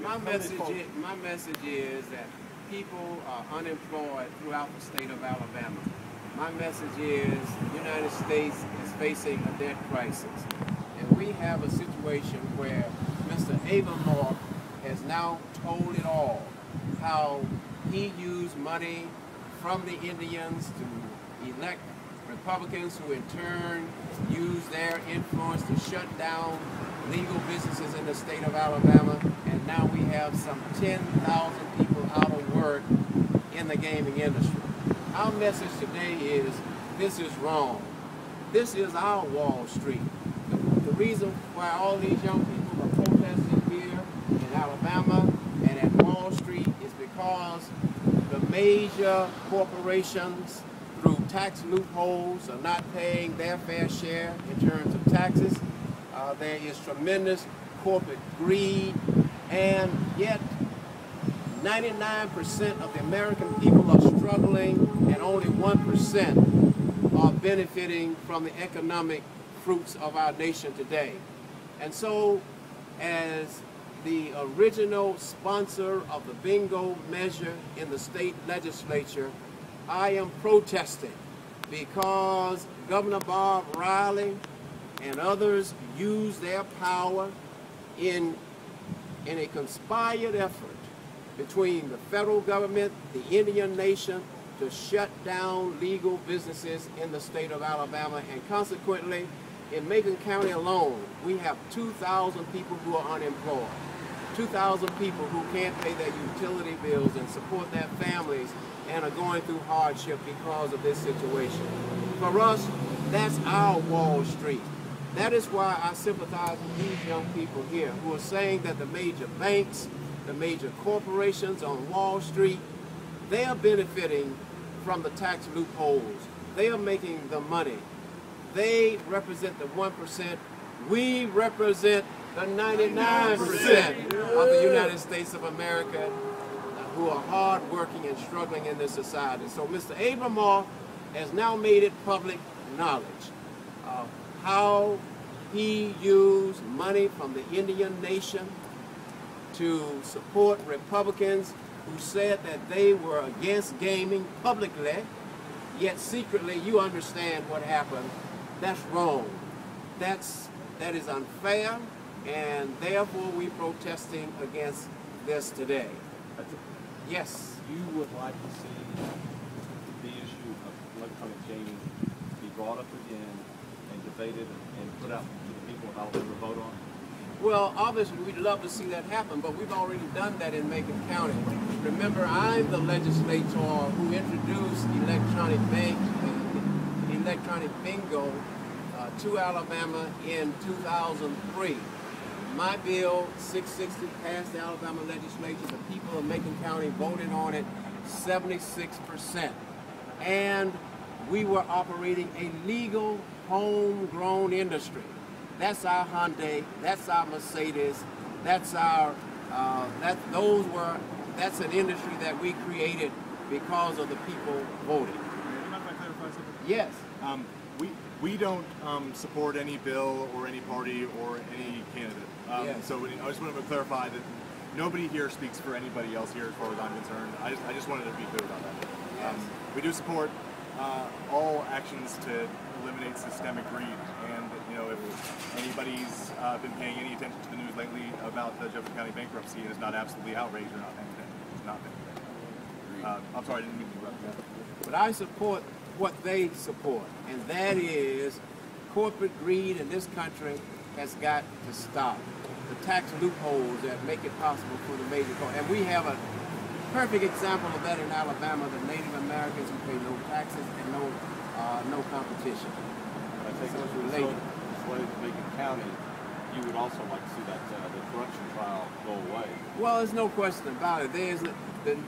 my message is that people are unemployed throughout the state of Alabama. My message is the United States is facing a debt crisis. And we have a situation where Mr. Abraham has now told it all, how he used money from the Indians to elect Republicans who in turn use their influence to shut down legal businesses in the state of Alabama, and now we have some 10,000 people out of work in the gaming industry. Our message today is this is wrong. This is our Wall Street. The reason why all these young people are protesting here in Alabama and at Wall Street is because the major corporations through tax loopholes are not paying their fair share in terms of taxes. There is tremendous corporate greed, and yet 99% of the American people are struggling and only 1% are benefiting from the economic fruits of our nation today. And so, as the original sponsor of the bingo measure in the state legislature, I am protesting because Governor Bob Riley and others use their power in a conspired effort between the federal government, the Indian nation, to shut down legal businesses in the state of Alabama. And consequently, in Macon County alone, we have 2,000 people who are unemployed, 2,000 people who can't pay their utility bills and support their families and are going through hardship because of this situation. For us, that's our Wall Street. That is why I sympathize with these young people here who are saying that the major banks, the major corporations on Wall Street, they are benefiting from the tax loopholes. They are making the money. They represent the 1%. We represent the 99% of the United States of America who are hardworking and struggling in this society. So Mr. Abraham has now made it public knowledge how he used money from the Indian nation to support Republicans who said that they were against gaming publicly, yet secretly you understand what happened. That's wrong. That is unfair, and therefore we're protesting against this today. Yes? You would like to see the issue of electronic gaming be brought up again and debated and put out to the people of Alabama to vote on? Well, obviously we'd love to see that happen, but we've already done that in Macon County. Remember, I'm the legislator who introduced electronic bingo to Alabama in 2003. My bill 660 passed the Alabama legislature. The people of Macon County voted on it 76%. And we were operating a legal homegrown industry. That's our Hyundai, that's our Mercedes, that's our that's an industry that we created because of the people voting. Do you mind if I clarify something? Yes. We don't support any bill or any party or any candidate. Yes. So I just wanted to clarify that nobody here speaks for anybody else here as far as I'm concerned. I just wanted to be clear about that. Yes. We do support all actions to eliminate systemic greed. And if anybody's been paying any attention to the news lately about the Jefferson County bankruptcy and is not absolutely outraged or not paying attention, it's not paying attention. I'm sorry, I didn't mean to interrupt you. But I support what they support, and that is corporate greed in this country has got to stop. The tax loopholes that make it possible for the major corporations. And we have a perfect example of that in Alabama, the Native Americans who pay no taxes and no competition. I think so it's related. So in Macon County, you would also like to see that the corruption trial go away. Well, there's no question about it. There's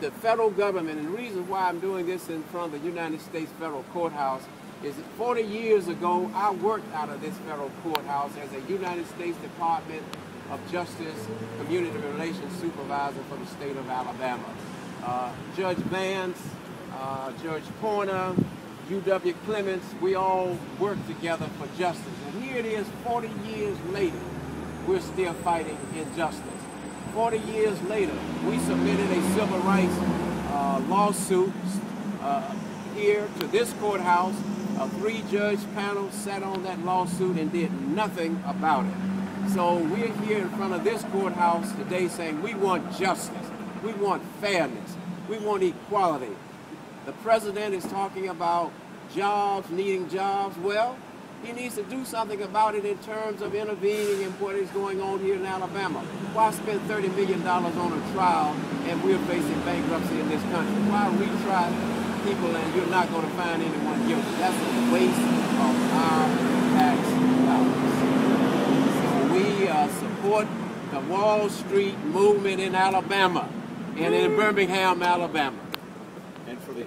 the federal government, and the reason why I'm doing this in front of the United States federal courthouse is that 40 years ago, I worked out of this federal courthouse as a United States Department of Justice Community Relations Supervisor for the state of Alabama. Judge Vance, Judge Porter, U.W. Clements, we all worked together for justice. And here it is 40 years later, we're still fighting injustice. 40 years later, we submitted a civil rights lawsuit here to this courthouse. A 3-judge panel sat on that lawsuit and did nothing about it. So we're here in front of this courthouse today saying we want justice, we want fairness, we want equality. The president is talking about jobs, needing jobs. Well, he needs to do something about it in terms of intervening in what is going on here in Alabama. Why spend $30 million on a trial and we're facing bankruptcy in this country? Why retry people and you're not going to find anyone guilty? That's a waste of our tax dollars. So we support the Wall Street movement in Alabama and in Birmingham, Alabama. And for the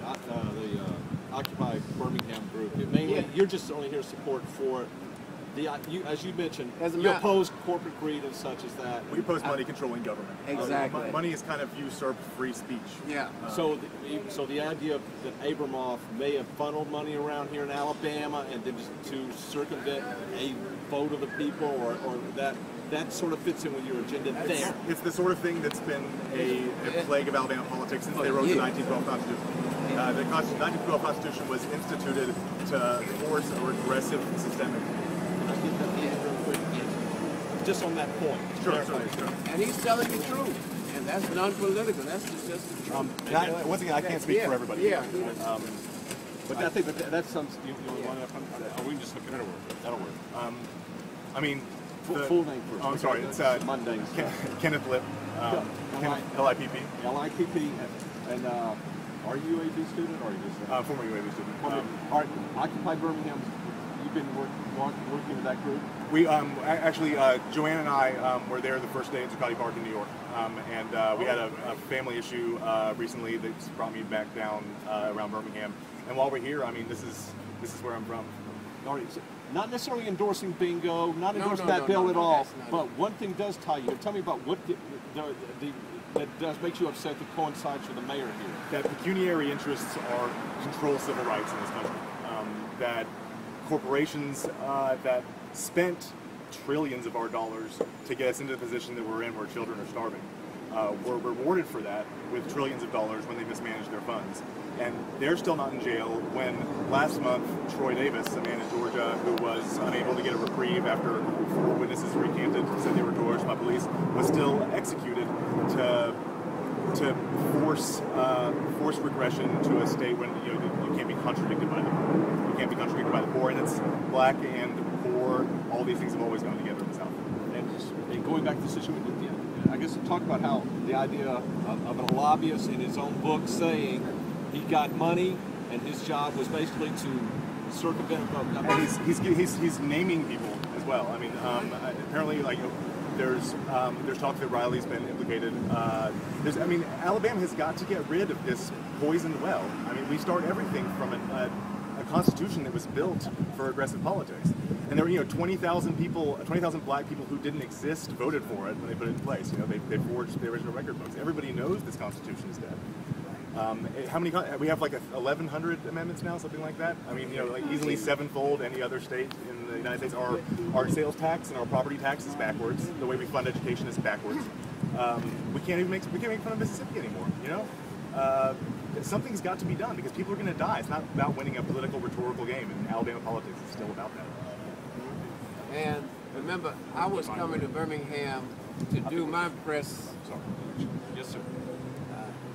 Occupy Birmingham group, mainly you're just only here to support for the as you mentioned, you oppose corporate greed and such as that. We oppose money controlling government. Exactly. Money is kind of usurped free speech. Yeah. So the idea that Abramoff may have funneled money around here in Alabama and then just to circumvent a vote of the people, or that sort of fits in with your agenda there. It's the sort of thing that's been a plague of Alabama politics since they wrote the 1912 Constitution. The 1912 Constitution was instituted to force a regressive systemic. Can I get that real quick? Just on that point. Sure. And he's telling the truth, and that's non-political. That's just the truth. Once again, I can't speak for everybody. Yeah. But I think that's some. You want to? We can just look at it. That'll work. I mean. Full name first. Oh, I'm sorry. It's Monday. Kenneth Lipp. LIPP. LIPP. And are you a UAB student or are you just former UAB student? All right. Occupy Birmingham. You've been working with that group. We actually Joanne and I were there the first day in Tuskegee Park in New York, and we had a family issue recently that's brought me back down around Birmingham. And while we're here, I mean, this is where I'm from. All right. So not necessarily endorsing bingo, not endorsing that bill at all, but one thing does tie you. Tell me about what that does makes you upset that coincides with the mayor here. That pecuniary interests control civil rights in this country. That corporations that spent trillions of our dollars to get us into the position that we're in, where children are starving, were rewarded for that with trillions of dollars when they mismanaged their funds. And they're still not in jail when last month Troy Davis, a man in Georgia who was unable to get a reprieve after 4 witnesses recanted, said they were coerced by police, was still executed to force regression to a state when you can't be contradicted by the poor. You can't be contradicted by the poor, and it's black and poor. All these things have always gone together in the South. And going back to the situation, I guess talk about how the idea of a lobbyist in his own book saying he got money and his job was basically to circumvent a vote. And he's naming people as well. I mean, apparently, like there's talk that Riley's been implicated. Alabama has got to get rid of this poisoned well. I mean, we start everything from a constitution that was built for aggressive politics, and there were 20,000 people, 20,000 black people who didn't exist voted for it when they put it in place. They forged the original record books. Everybody knows this constitution is dead. How many? We have like 1,100 amendments now, something like that. I mean, like easily sevenfold any other state in the United States. Our sales tax and our property tax is backwards. The way we fund education is backwards. We can't make fun of Mississippi anymore. Something's got to be done because people are going to die. It's not about winning a political rhetorical game, and Alabama politics is still about that. And remember, I was coming to Birmingham to do my press. Yes, sir.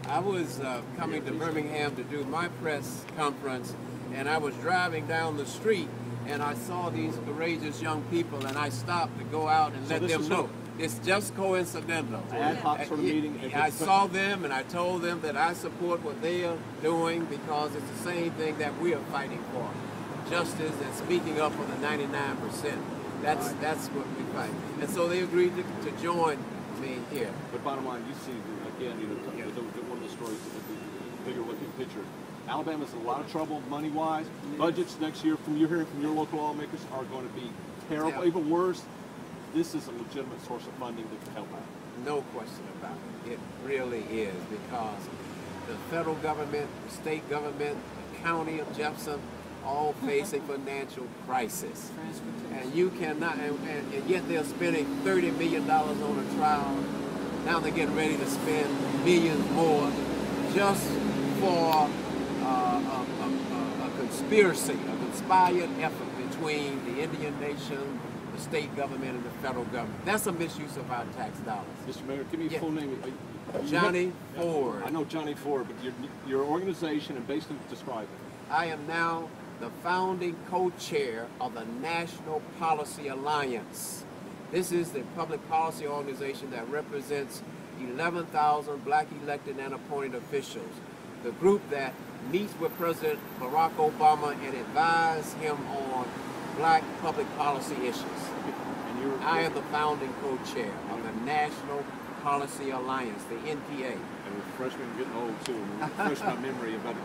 I was coming to Birmingham to do my press conference, and I was driving down the street, and I saw these courageous young people, and I stopped to go out and let them know. It's just coincidental. Ad hoc sort of meeting. I saw them, and I told them that I support what they are doing because it's the same thing that we are fighting for. Justice and speaking up for the 99%. That's what we fight. And so they agreed to join me here. But bottom line, you see, again, one of the stories, the bigger looking picture. Alabama's in a lot of trouble money-wise. Budgets next year, from you're hearing from your local lawmakers, are going to be terrible. Even worse, this is a legitimate source of funding that can help out. No question about it. It really is, because the federal government, the state government, the county of Jefferson, all facing financial crisis. And you cannot, and yet they're spending $30 million on a trial Now they're getting ready to spend millions more just for a conspiracy, a conspired effort between the Indian nation, the state government, and the federal government. That's a misuse of our tax dollars. Mr. Mayor, give me your full name. Johnny Ford. I know Johnny Ford, but your organization and basically describe it. I am now the founding co-chair of the National Policy Alliance. This is the public policy organization that represents 11,000 black elected and appointed officials. The group that meets with President Barack Obama and advises him on black public policy issues. And I am the founding co-chair of the National Policy Alliance, the NPA. And with freshmen getting old too, refresh my memory about it.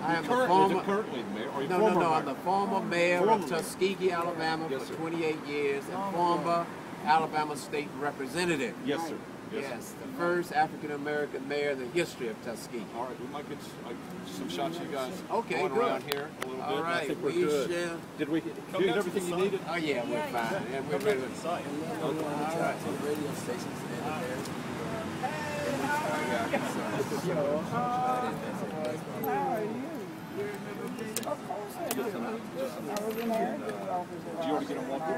I am currently the mayor, or you former mayor? I'm the former mayor former of Tuskegee, Alabama yes, for sir. 28 years, and former Alabama state representative. Yes, sir. Yes, the first African-American mayor in the history of Tuskegee. All right, we might get some shots of you guys Okay, going good. around here a little bit. All right, I think we're we good. shall- Did we get everything you needed? Oh yeah, we're fine. And we're ready to Site. All right. Radio stations and How are you? Of course I do. I was in the office. Did you already get them walking?